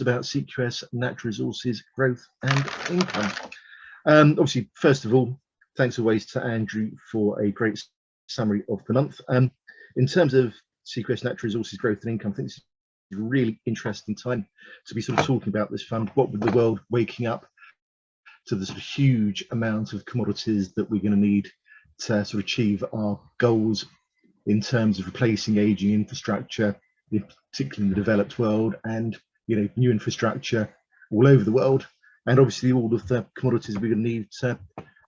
about CQS, natural resources, growth and income. Obviously, first of all, thanks always to Andrew for a great summary of the month. In terms of CQS, natural resources, growth and income, I think this is a really interesting time to be sort of talking about this fund. What with the world waking up to the sort of huge amount of commodities that we're going to need to sort of achieve our goals in terms of replacing aging infrastructure, particularly in the developed world, and new infrastructure all over the world, and obviously all of the commodities we're going to need to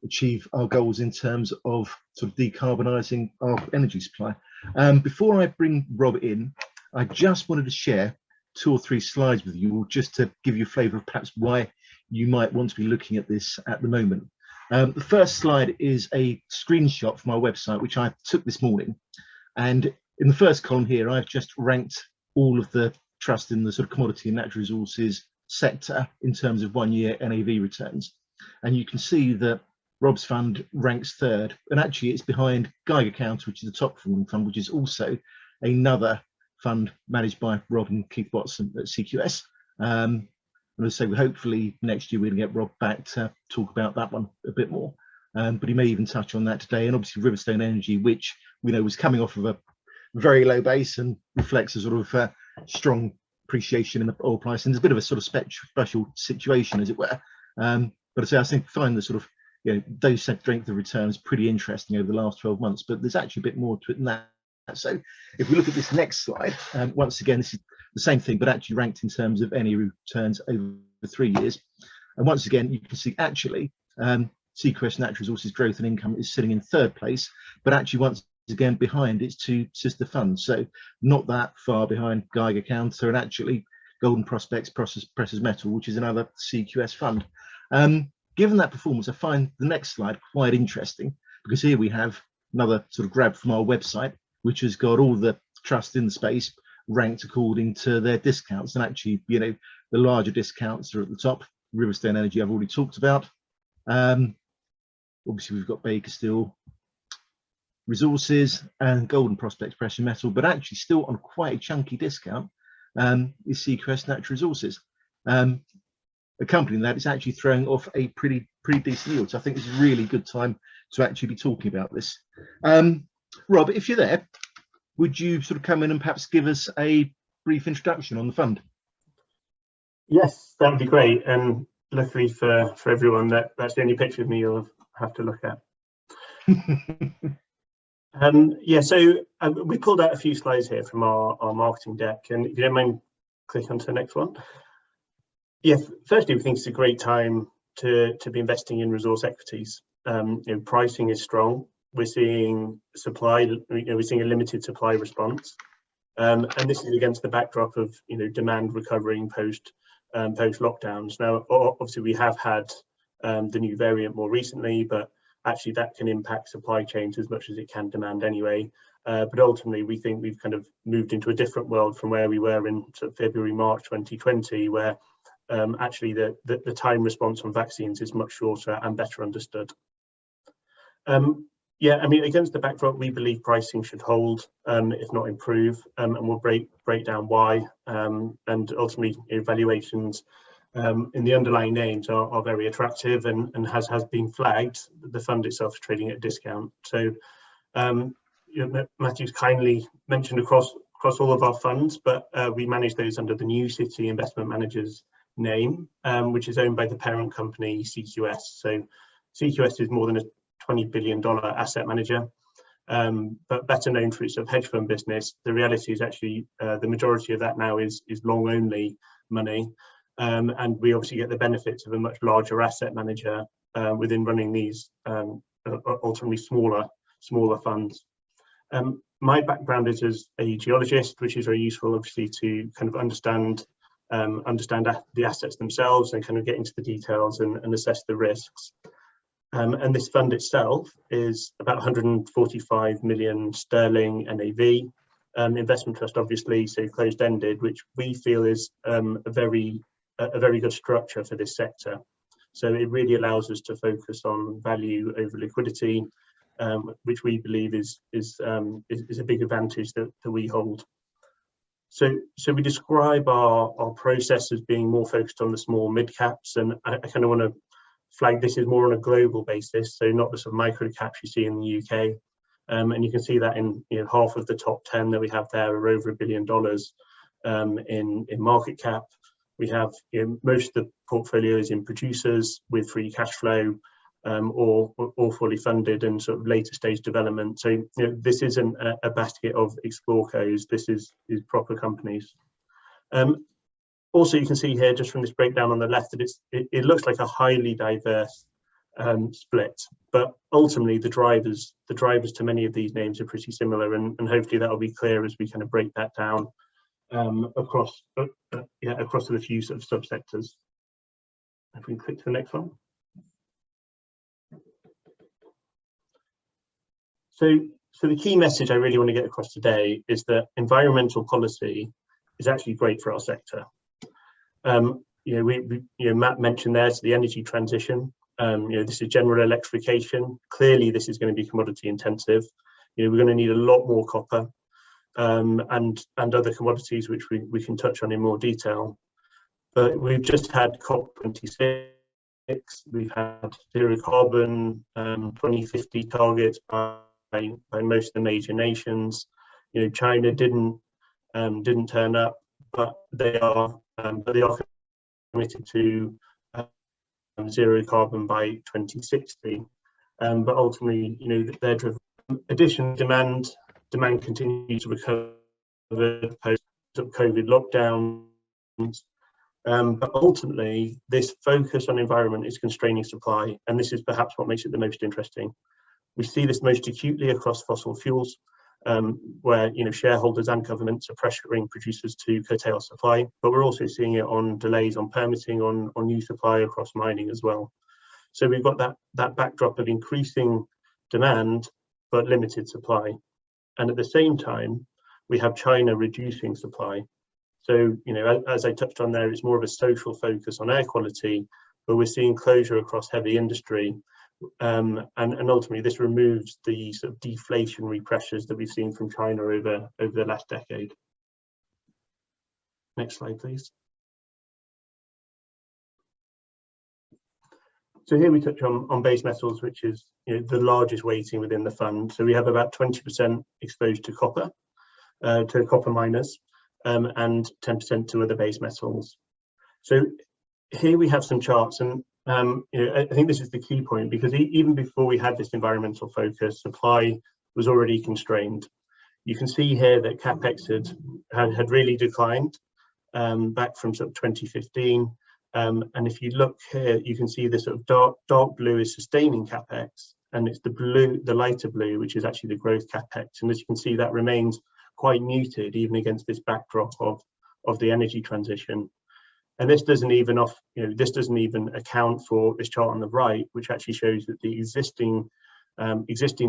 achieve our goals in terms of sort of decarbonising our energy supply. Before I bring Rob in, I just wanted to share 2 or 3 slides with you, just to give you a flavour of perhaps why you might want to be looking at this at the moment. The first slide is a screenshot from our website, which I took this morning. And in the first column here, I've just ranked all of the trust in the sort of commodity and natural resources sector in terms of 1-year NAV returns. And you can see that Rob's fund ranks 3rd, and actually it's behind Geiger Counter, which is the top performing fund, which is also another fund managed by Rob and Keith Watson at CQS. And as I say, hopefully next year we're going to get Rob back to talk about that one a bit more. But he may even touch on that today. And obviously Riverstone Energy, which we know was coming off of a very low base and reflects a sort of strong appreciation in the oil price. And there's a bit of a sort of special situation, as it were. But I find the sort of those strength of returns pretty interesting over the last 12 months. But there's actually a bit more to it than that. So if we look at this next slide, once again, this is the same thing, but actually ranked in terms of any returns over 3 years. And once again, you can see actually CQS, natural resources, growth and income is sitting in 3rd place, but actually once again behind its 2 sister funds. So not that far behind Geiger Counter, and actually Golden Prospects, Precious Metal, which is another CQS fund. Given that performance, I find the next slide quite interesting, because here we have another sort of grab from our website, which has got all the trust in the space ranked according to their discounts. And actually, the larger discounts are at the top. Riverstone Energy I've already talked about. Obviously we've got Baker Steel Resources and Golden Prospects, Precious Metal, but actually still on quite a chunky discount is CQS Natural Resources. Accompanying that, it's actually throwing off a pretty decent yield. So I think it's a really good time to actually be talking about this. Rob, if you're there, would you sort of come in and perhaps give us a brief introduction on the fund? Yes, that would be great. And luckily for everyone, that's the only picture of me you'll have to look at. We pulled out a few slides here from our marketing deck, and if you don't mind, click onto the next one. Yeah, firstly, we think it's a great time to be investing in resource equities. Pricing is strong. We're seeing supply. We're seeing a limited supply response, and this is against the backdrop of demand recovering post lockdowns. Now, obviously, we have had the new variant more recently, but actually that can impact supply chains as much as it can demand anyway. But ultimately, we think we've kind of moved into a different world from where we were in sort of February, March 2020, where actually the time response on vaccines is much shorter and better understood. Against the backdrop, we believe pricing should hold, if not improve, and we'll break down why. And ultimately, evaluations in the underlying names are very attractive, and has been flagged. The fund itself is trading at a discount. So Matthew's kindly mentioned across all of our funds, but we manage those under the New City Investment Managers name, which is owned by the parent company CQS. So CQS is more than a $20 billion asset manager, but better known for its hedge fund business. The reality is actually the majority of that now is long only money, and we obviously get the benefits of a much larger asset manager within running these ultimately smaller funds. My background is as a geologist, which is very useful obviously to kind of understand the assets themselves and kind of get into the details and assess the risks. And this fund itself is about 145 million sterling NAV, investment trust obviously, so closed-ended, which we feel is a very good structure for this sector. So it really allows us to focus on value over liquidity, which we believe is a big advantage that we hold. So we describe our process as being more focused on the small mid caps, and I kind of want to flag this is more on a global basis, so not the sort of micro caps you see in the UK. And you can see that in half of the top 10 that we have there are over $1 billion in market cap. We have most of the portfolios in producers with free cash flow, or fully funded and sort of later stage development. So this isn't a basket of explorcos. This is proper companies. Also, you can see here just from this breakdown on the left that it looks like a highly diverse split, but ultimately the drivers to many of these names are pretty similar, and hopefully that will be clear as we kind of break that down across the few sort of subsectors. If we can click to the next one. So the key message I really want to get across today is that environmental policy is actually great for our sector. Matt mentioned there's the energy transition. This is general electrification. Clearly, this is going to be commodity intensive. We're going to need a lot more copper and other commodities, which we can touch on in more detail. But we've just had COP26. We've had zero carbon 2050 targets by most of the major nations. China didn't turn up, but they are committed to zero carbon by 2060. But ultimately, they're driven. Additional demand continues to recover post COVID lockdowns. But ultimately, this focus on environment is constraining supply, and this is perhaps what makes it the most interesting. We see this most acutely across fossil fuels, where shareholders and governments are pressuring producers to curtail supply, but we're also seeing it on delays on permitting on new supply across mining as well. So we've got that backdrop of increasing demand but limited supply, and at the same time we have China reducing supply. So as I touched on there, it's more of a social focus on air quality, but we're seeing closure across heavy industry. And ultimately, this removes the sort of deflationary pressures that we've seen from China over the last decade. Next slide, please. So here we touch on base metals, which is the largest weighting within the fund. So we have about 20% exposed to copper miners, and 10% to other base metals. So here we have some charts, and I think this is the key point, because even before we had this environmental focus, supply was already constrained. You can see here that capex had really declined back from sort of 2015, and if you look here, you can see the sort of dark blue is sustaining capex, and it's the lighter blue, which is actually the growth capex. And as you can see, that remains quite muted even against this backdrop of the energy transition. And this doesn't even account for this chart on the right, which actually shows that the existing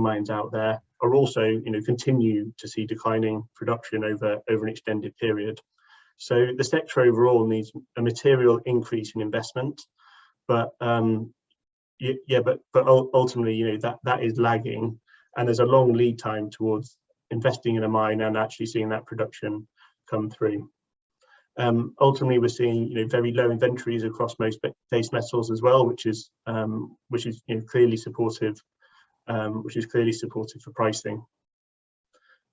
mines out there are also continue to see declining production over an extended period. So the sector overall needs a material increase in investment, but ultimately that is lagging, and there's a long lead time towards investing in a mine and actually seeing that production come through. Ultimately, we're seeing very low inventories across most base metals as well, which is clearly supportive, for pricing.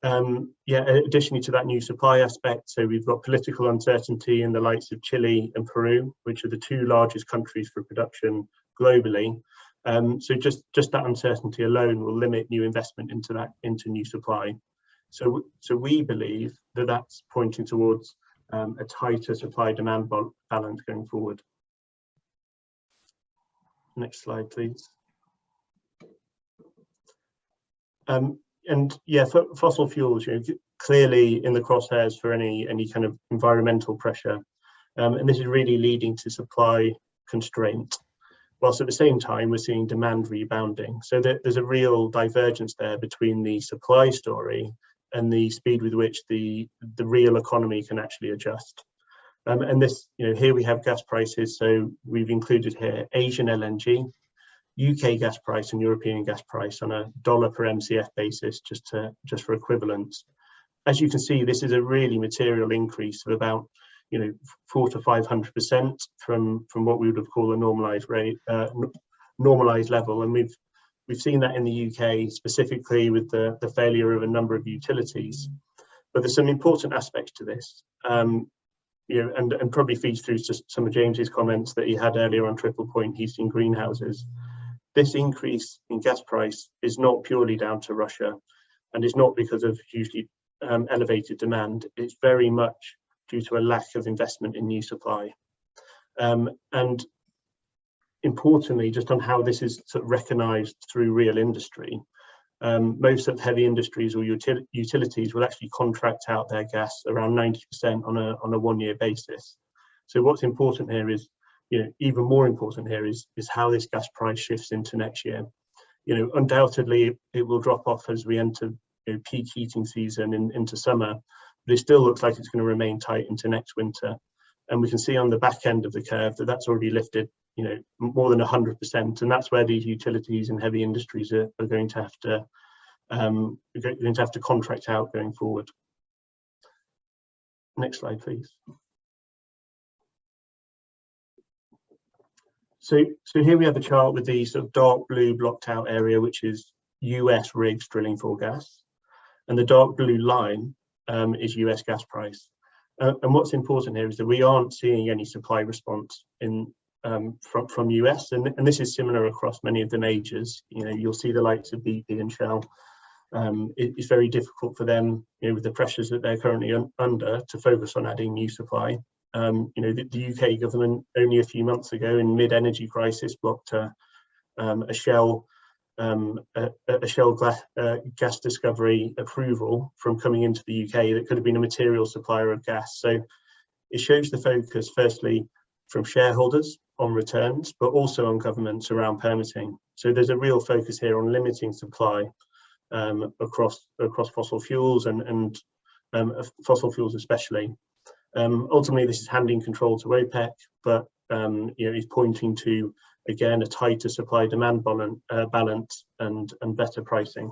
Additionally to that new supply aspect, so we've got political uncertainty in the likes of Chile and Peru, which are the two largest countries for production globally. So just that uncertainty alone will limit new investment into new supply. So we believe that that's pointing towards a tighter supply-demand balance going forward. Next slide, please. Fossil fuels, clearly in the crosshairs for any kind of environmental pressure, and this is really leading to supply constraint, whilst at the same time we're seeing demand rebounding. So there's a real divergence there between the supply story and the speed with which the real economy can actually adjust. And this, here we have gas prices. So we've included here Asian LNG, UK gas price, and European gas price on a $1 per MCF basis, just for equivalence. as you can see, this is a really material increase of about 400 to 500% from what we would have called a normalized rate, normalized level, and we've seen that in the UK specifically with the failure of a number of utilities. But there's some important aspects to this, and probably feeds through to some of James's comments that he had earlier on triple point heating greenhouses. This increase in gas price is not purely down to Russia, and is not because of hugely elevated demand. It's very much due to a lack of investment in new supply. And importantly, just on how this is sort of recognised through real industry, most of heavy industries or utilities will actually contract out their gas around 90% on a one-year basis. So what's important here is, even more important here is how this gas price shifts into next year. Undoubtedly it will drop off as we enter peak heating season into summer, but it still looks like it's going to remain tight into next winter. And we can see on the back end of the curve that that's already lifted, more than 100%, and that's where these utilities and heavy industries are going to have to contract out going forward. Next slide, please. So here we have a chart with the sort of dark blue blocked out area, which is US rigs drilling for gas, and the dark blue line is US gas price. And what's important here is that we aren't seeing any supply response from US, and this is similar across many of the majors. You'll see the likes of BP and Shell. It's very difficult for them, with the pressures that they're currently under, to focus on adding new supply. The UK government only a few months ago, in mid-energy crisis, blocked a Shell gas discovery approval from coming into the UK that could have been a material supplier of gas. So it shows the focus, firstly, from shareholders on returns, but also on governments around permitting. So there's a real focus here on limiting supply across fossil fuels and fossil fuels especially. Ultimately, this is handing control to OPEC, but is pointing to, again, a tighter supply-demand balance and better pricing.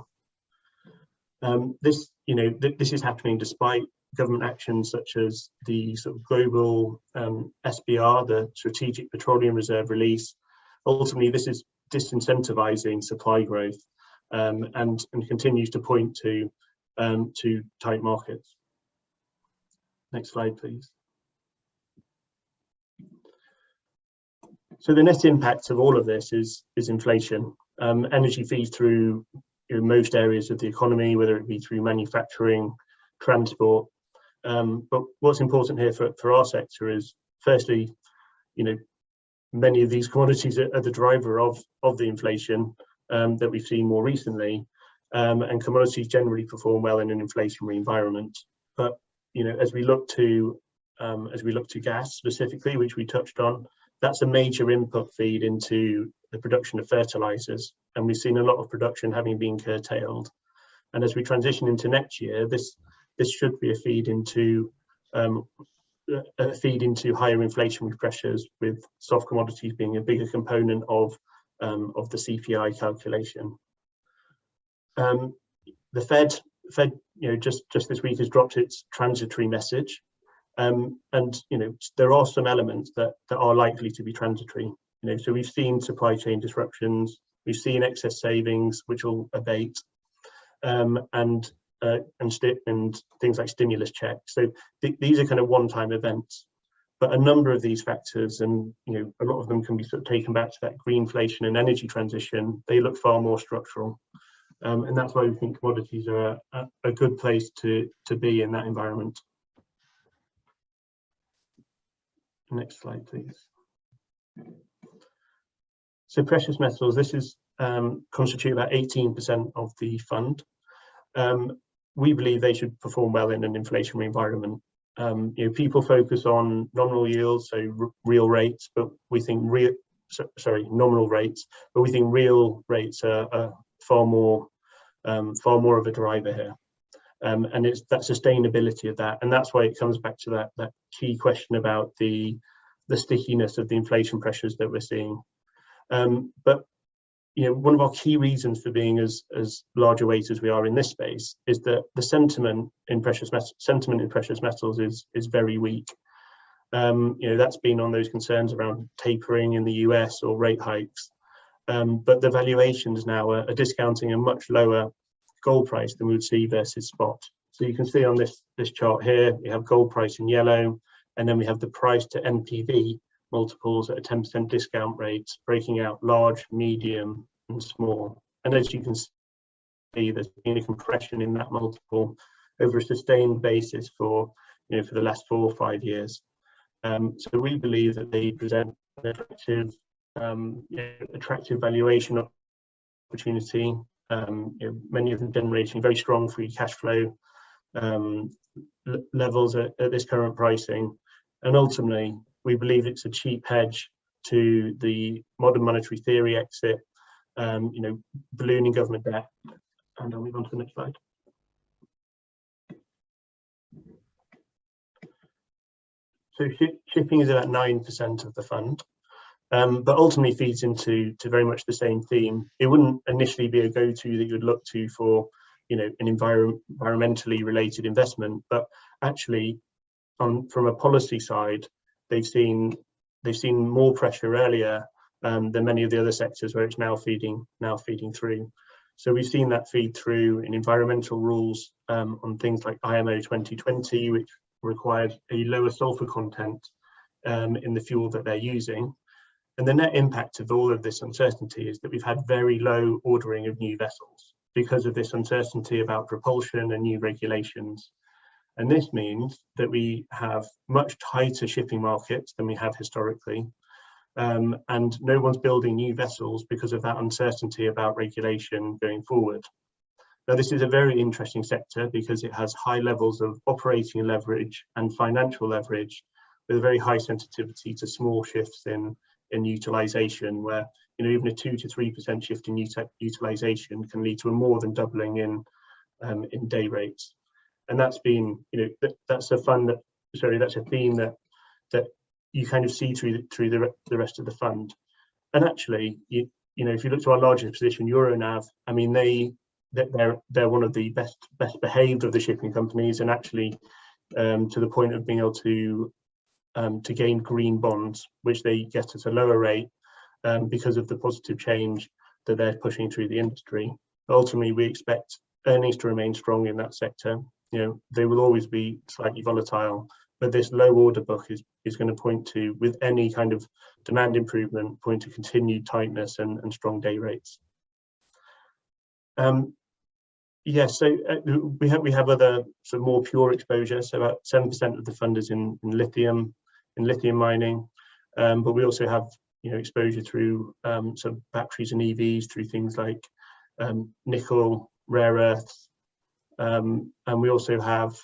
This is happening despite government actions such as the sort of global SPR, the Strategic Petroleum Reserve release. Ultimately, this is disincentivizing supply growth and continues to point to tight markets. Next slide, please. So the net impact of all of this is inflation. Energy feeds through most areas of the economy, whether it be through manufacturing, transport. But what's important here for our sector is, firstly, many of these commodities are the driver of the inflation that we've seen more recently, and commodities generally perform well in an inflationary environment. But as we look to gas specifically, which we touched on, that's a major input feed into the production of fertilizers, and we've seen a lot of production having been curtailed. And as we transition into next year, this should be a feed into higher inflationary pressures, with soft commodities being a bigger component of the CPI calculation. The Fed, just this week has dropped its transitory message, and there are some elements that are likely to be transitory. So we've seen supply chain disruptions, we've seen excess savings which will abate, and things like stimulus checks. So these are kind of one-time events, but a number of these factors, and a lot of them can be sort of taken back to that greenflation and energy transition. They look far more structural, and that's why we think commodities are a good place to be in that environment. Next slide, please. So precious metals, this is constitute about 18% of the fund. We believe they should perform well in an inflationary environment. People focus on nominal yields, so real rates, but we think nominal rates, but we think real rates are far more of a driver here. And it's that sustainability of that, and that's why it comes back to that key question about the stickiness of the inflation pressures that we're seeing. But one of our key reasons for being as large a weight as we are in this space is that the sentiment in precious metals is very weak. That's been on those concerns around tapering in the US or rate hikes. But the valuations now are discounting a much lower gold price than we would see versus spot. So you can see on this chart here, we have gold price in yellow, and then we have the price to NPV multiples at a 10% discount rate, breaking out large, medium, and small. And as you can see, there's been a compression in that multiple over a sustained basis for the last 4 or 5 years. So we believe that they present an attractive valuation opportunity. Many of them generating very strong free cash flow levels at this current pricing, and ultimately we believe it's a cheap hedge to the modern monetary theory exit, ballooning government debt. And I'll move on to the next slide. So shipping is about 9% of the fund, but ultimately feeds into very much the same theme. It wouldn't initially be a go-to that you'd look to for an environmentally related investment, but actually from a policy side, they've seen more pressure earlier than many of the other sectors where it's now feeding through. So we've seen that feed through in environmental rules on things like IMO 2020, which required a lower sulfur content in the fuel that they're using. And the net impact of all of this uncertainty is that we've had very low ordering of new vessels because of this uncertainty about propulsion and new regulations. And this means that we have much tighter shipping markets than we have historically. And no one's building new vessels because of that uncertainty about regulation going forward. Now, this is a very interesting sector because it has high levels of operating leverage and financial leverage with a very high sensitivity to small shifts in utilization, where even a 2 to 3% shift in utilization can lead to a more than doubling in day rates. And that's been, that's a theme that you kind of see through the rest of the fund. And actually, if you look to our largest position, Euronav, I mean, they're one of the best behaved of the shipping companies, and actually to the point of being able to gain green bonds, which they get at a lower rate because of the positive change that they're pushing through the industry. Ultimately, we expect earnings to remain strong in that sector. They will always be slightly volatile, but this low order book is going to point to, with any kind of demand improvement, point to continued tightness and strong day rates. So we have other sort of more pure exposure. So about 7% of the fund is in lithium mining, but we also have exposure through some batteries and EVs through things like nickel, rare earths, and we also have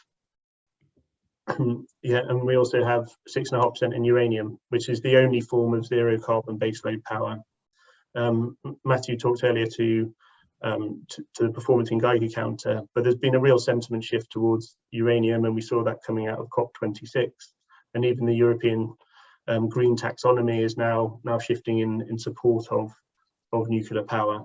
6.5% in uranium, which is the only form of zero carbon baseload power. Matthew talked earlier to the performance in Geiger counter, but there's been a real sentiment shift towards uranium, and we saw that coming out of COP26, and even the European green taxonomy is now shifting in support of nuclear power.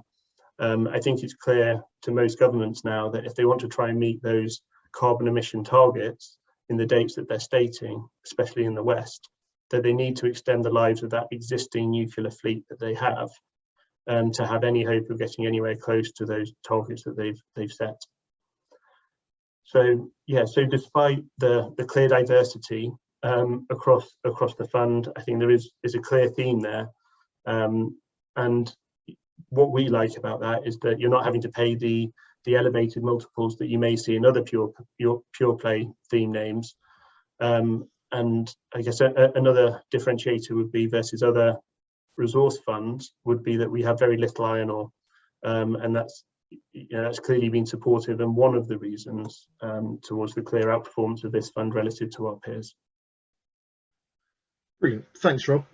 I think it's clear to most governments now that if they want to try and meet those carbon emission targets in the dates that they're stating, especially in the West, that they need to extend the lives of that existing nuclear fleet that they have to have any hope of getting anywhere close to those targets that they've set. So despite the clear diversity across the fund, I think there is a clear theme there, and what we like about that is that you're not having to pay the elevated multiples that you may see in other pure play theme names. And I guess another differentiator would be versus other resource funds would be that we have very little iron ore, and that's clearly been supportive and one of the reasons towards the clear outperformance of this fund relative to our peers. Brilliant, thanks Rob.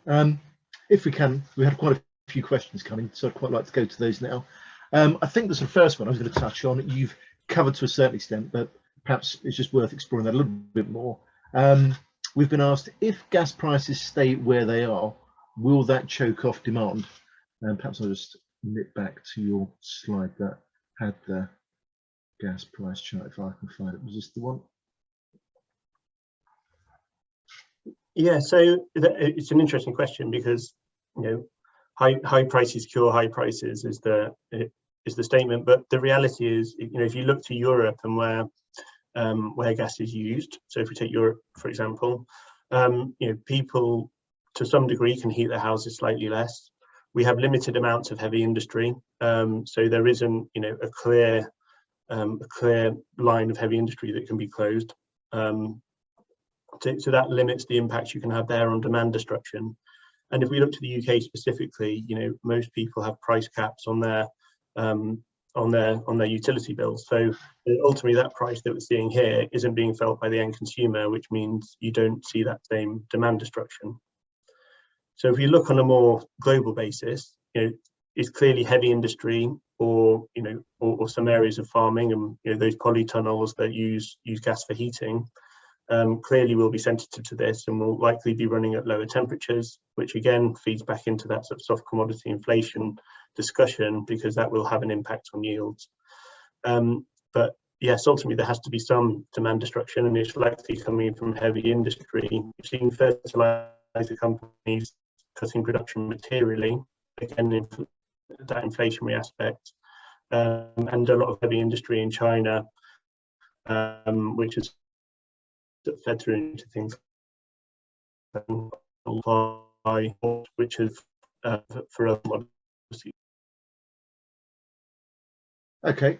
If we can, we had quite a few questions coming, so I'd quite like to go to those now. I think the first one I was going to touch on, you've covered to a certain extent, but perhaps it's just worth exploring that a little bit more. We've been asked, if gas prices stay where they are, will that choke off demand? And perhaps I'll just nip back to your slide that had the gas price chart, if I can find it. Was this the one? Yeah, so it's an interesting question because, you know, high prices cure high prices is the statement, but the reality is, you know, if you look to Europe and where gas is used, so if we take Europe for example, you know, people to some degree can heat their houses slightly less. We have limited amounts of heavy industry, so there isn't, you know, a clear line of heavy industry that can be closed. So that limits the impact you can have there on demand destruction. And if we look to the UK specifically, you know, most people have price caps on their utility bills. So ultimately, that price that we're seeing here isn't being felt by the end consumer, which means you don't see that same demand destruction. So if you look on a more global basis, you know, it's clearly heavy industry or, you know, or some areas of farming and, you know, those polytunnels that use gas for heating. Clearly will be sensitive to this and will likely be running at lower temperatures, which again feeds back into that sort of soft commodity inflation discussion, because that will have an impact on yields. But yes, ultimately there has to be some demand destruction, and it's likely coming from heavy industry. We've seen fertilizer companies cutting production materially, again in that inflationary aspect, and a lot of heavy industry in China, which is fed through into things which is for other commodities. Okay,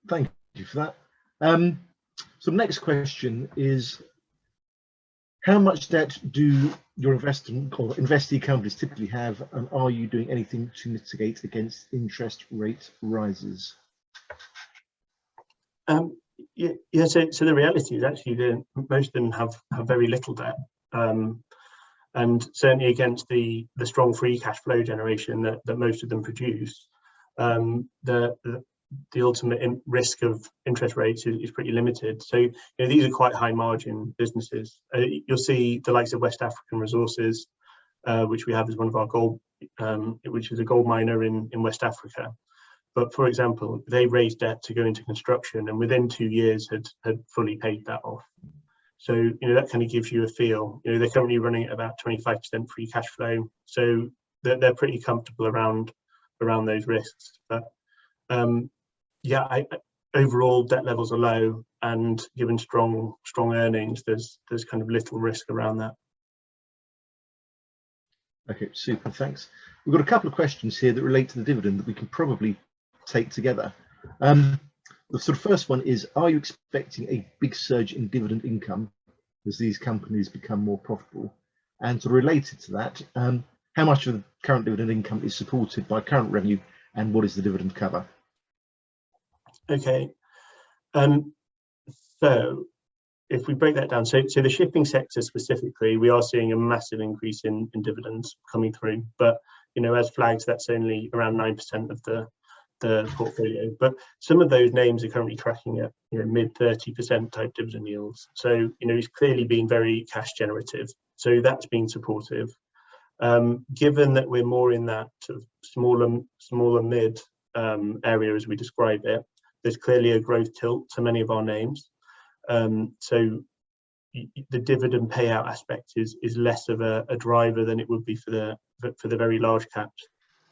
thank you for that. So the next question is, how much debt do your investee companies typically have, and are you doing anything to mitigate against interest rate rises? Yeah, so the reality is actually most of them have very little debt, and certainly against the strong free cash flow generation that most of them produce, the ultimate risk of interest rates is pretty limited. So, you know, these are quite high margin businesses. You'll see the likes of West African Resources, which we have as one of our gold, which is a gold miner in West Africa. But for example, they raised debt to go into construction, and within 2 years had fully paid that off. So, you know, that kind of gives you a feel. You know, they're currently running at about 25% free cash flow, so they're pretty comfortable around those risks. But yeah, overall debt levels are low, and given strong earnings, there's kind of little risk around that. Okay, super, thanks. We've got a couple of questions here that relate to the dividend that we can probably take together. The sort of first one is, are you expecting a big surge in dividend income as these companies become more profitable? And sort of related to that, how much of the current dividend income is supported by current revenue, and what is the dividend cover? Okay, so if we break that down, so the shipping sector specifically, we are seeing a massive increase in dividends coming through, but, you know, as flagged, that's only around 9% of the portfolio. But some of those names are currently tracking at, you know, mid 30% type dividend yields. So, you know, it's clearly been very cash generative. So that's been supportive. Given that we're more in that sort of smaller mid area as we describe it, there's clearly a growth tilt to many of our names. So the dividend payout aspect is less of a driver than it would be for the very large cap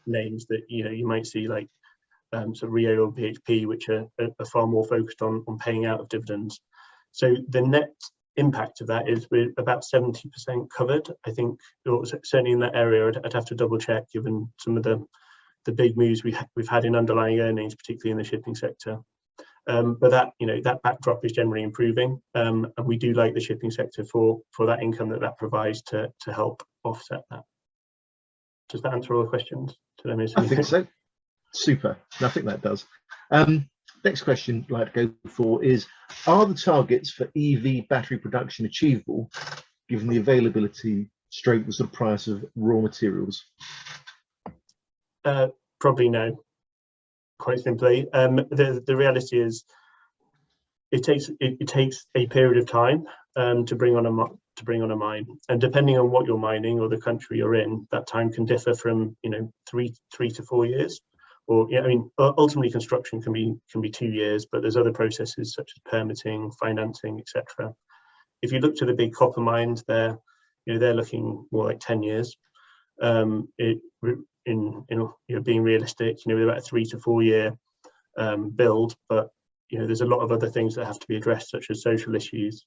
names that, you know, you might see like sort of Rio or BHP, which are far more focused on paying out of dividends. So the net impact of that is we're about 70% covered, I think, or certainly in that area. I'd have to double check given some of the big moves we've had in underlying earnings, particularly in the shipping sector. But that, you know, that backdrop is generally improving, and we do like the shipping sector for that income that provides to help offset that. Does that answer all the questions? I think so. Super. I think that does. Next question I'd like to go for is, are the targets for EV battery production achievable given the availability stroke the sort of price of raw materials? Probably no. Quite simply, the reality is it takes a period of time to bring on a mine, and depending on what you're mining or the country you're in, that time can differ from, you know, three to 4 years. or yeah, I mean, ultimately construction can be 2 years, but there's other processes such as permitting, financing, etc. If you look to the big copper mines, they're looking more like 10 years. Being realistic, about a 3 to 4 year build, but there's a lot of other things that have to be addressed, such as social issues.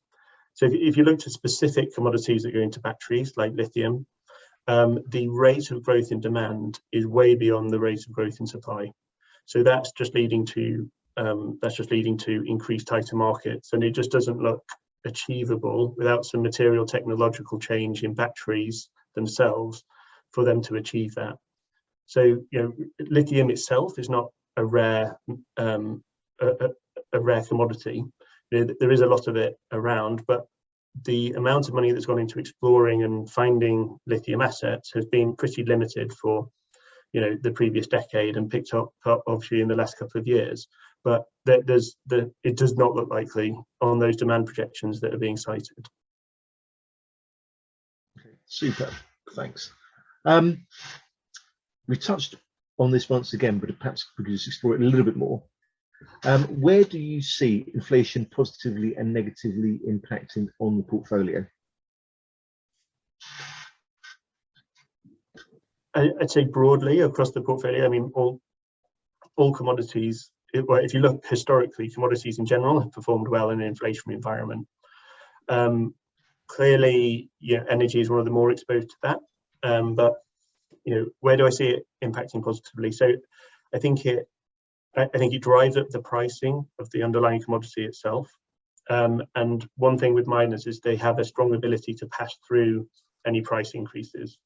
So if you look to specific commodities that go into batteries like lithium, the rate of growth in demand is way beyond the rate of growth in supply. So that's just leading to increased tighter markets, and it just doesn't look achievable without some material technological change in batteries themselves for them to achieve that. So lithium itself is not a rare commodity. There is a lot of it around, but the amount of money that's gone into exploring and finding lithium assets has been pretty limited for the previous decade, and picked up obviously in the last couple of years. But it does not look likely on those demand projections that are being cited. Okay, super, thanks. We touched on this once again, but perhaps we could just explore it a little bit more. Where do you see inflation positively and negatively impacting on the portfolio? I'd say broadly across the portfolio. I mean, all commodities, if you look historically, commodities in general have performed well in an inflationary environment. Clearly, energy is one of the more exposed to that. But where do I see it impacting positively? So I think it drives up the pricing of the underlying commodity itself. And one thing with miners is they have a strong ability to pass through any price increases,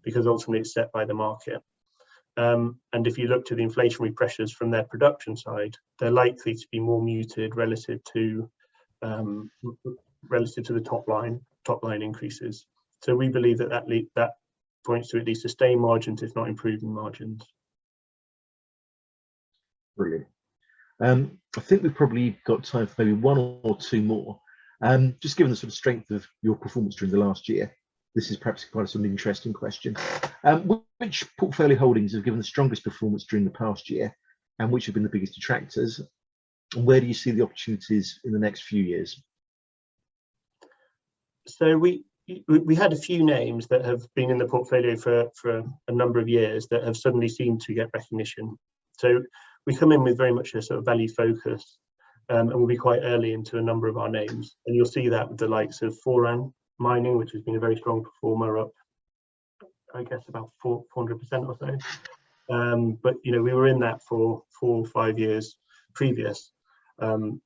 because ultimately it's set by the market. And if you look to the inflationary pressures from their production side, they're likely to be more muted relative to the top line increases. So we believe that points to at least sustained margins, if not improving margins. Brilliant. I think we've probably got time for maybe one or two more. Just given the sort of strength of your performance during the last year, this is perhaps quite an interesting question. Which portfolio holdings have given the strongest performance during the past year, and which have been the biggest detractors? And where do you see the opportunities in the next few years? So we had a few names that have been in the portfolio for a number of years that have suddenly seemed to get recognition. So we come in with very much a sort of value focus, and we'll be quite early into a number of our names. And you'll see that with the likes of Foran Mining, which has been a very strong performer, up, I guess, about 400% or so. But we were in that for 4 or 5 years previous. And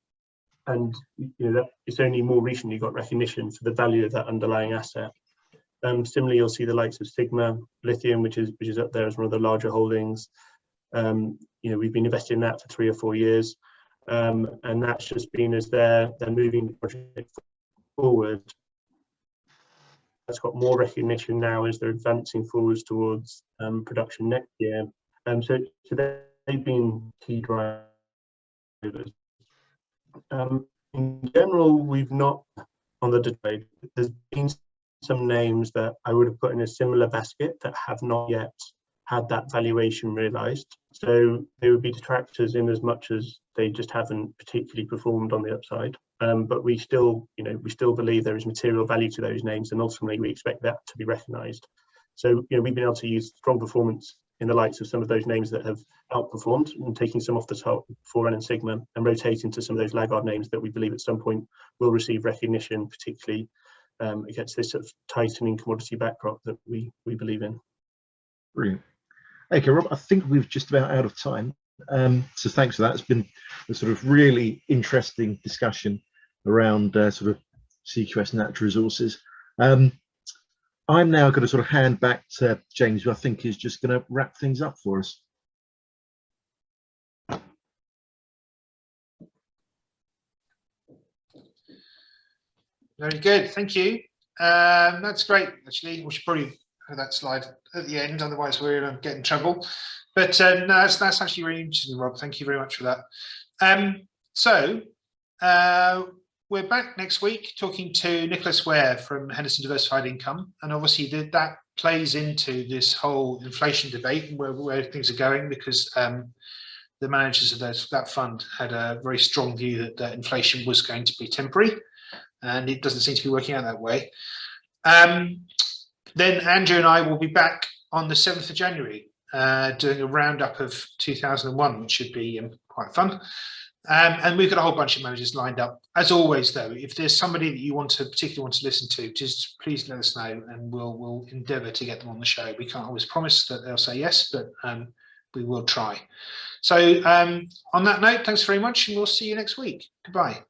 that it's only more recently got recognition for the value of that underlying asset. Similarly, you'll see the likes of Sigma Lithium, which is up there as one of the larger holdings. We've been investing in that for 3 or 4 years, and that's just been as they're moving the project forward. That's got more recognition now as they're advancing forwards towards production next year. So they've been key drivers. In general, we've not on the debate. There's been some names that I would have put in a similar basket that have not yet had that valuation realised. So they would be detractors in as much as they just haven't particularly performed on the upside. But we still believe there is material value to those names, and ultimately we expect that to be recognised. So we've been able to use strong performance in the likes of some of those names that have outperformed, and taking some off the top, Foran and Sigma, and rotating to some of those laggard names that we believe at some point will receive recognition, particularly against this sort of tightening commodity backdrop that we believe in. Brilliant. Okay, Rob, I think we've just about out of time. So thanks for that. It's been a sort of really interesting discussion around sort of CQS natural resources. I'm now going to sort of hand back to James, who I think is just going to wrap things up for us. Very good, thank you. That's great, actually. We should probably have that slide at the end, otherwise we're going to get in trouble. But no, that's actually really interesting, Rob. Thank you very much for that. We're back next week talking to Nicholas Ware from Henderson Diversified Income, and obviously that plays into this whole inflation debate and where things are going, because the managers of that fund had a very strong view that inflation was going to be temporary, and it doesn't seem to be working out that way. Then Andrew and I will be back on the 7th of January doing a roundup of 2001, which should be quite fun. And we've got a whole bunch of managers lined up. As always, though, if there's somebody that you particularly want to listen to, just please let us know, and we'll endeavour to get them on the show. We can't always promise that they'll say yes, but we will try. So on that note, thanks very much, and we'll see you next week. Goodbye.